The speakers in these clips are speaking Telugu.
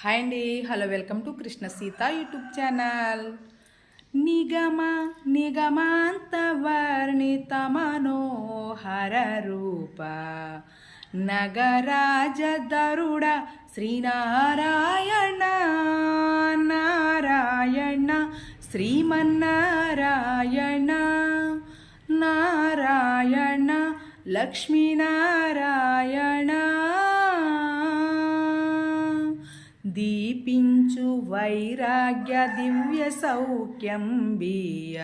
హాయ్ అండి, hello, welcome to Krishna Seetha YouTube channel. నిగమ నిగమాంత వర్ణిత మనోహర రూప నగరాజధరుడ శ్రీనారాయణ నారాయణ శ్రీమన్నారాయణ నారాయణ లక్ష్మీనారాయణ దీపించు వైరాగ్య దివ్య సౌఖ్యం బియ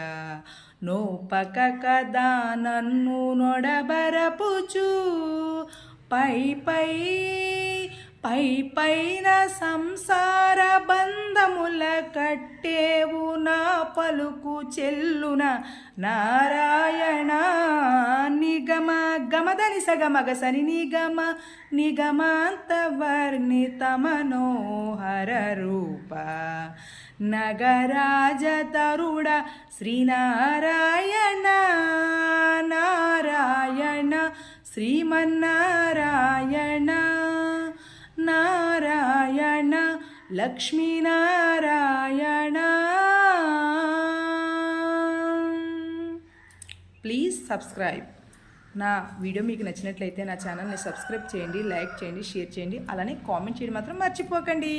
నోపక కదా నన్ను నొడబరపుచు పై పై పై పైన సంసార బంధముల కట్టేవు నా పలుకు చెల్లున నారాయణ నిగమ గమదని సగమగసని నిగమ నిగమాంత వర్ణిత మనోహర రూప నగరాజతరుడ శ్రీనారాయణ నారాయణ శ్రీమన్నారాయణ నారాయణ లక్ష్మీనారాయణ. Please subscribe. నా వీడియో మీకు నచ్చినట్లయితే నా ఛానల్ని సబ్స్క్రైబ్ చేయండి, లైక్ చేయండి, షేర్ చేయండి, అలానే కామెంట్ చేయడం మాత్రం మర్చిపోకండి.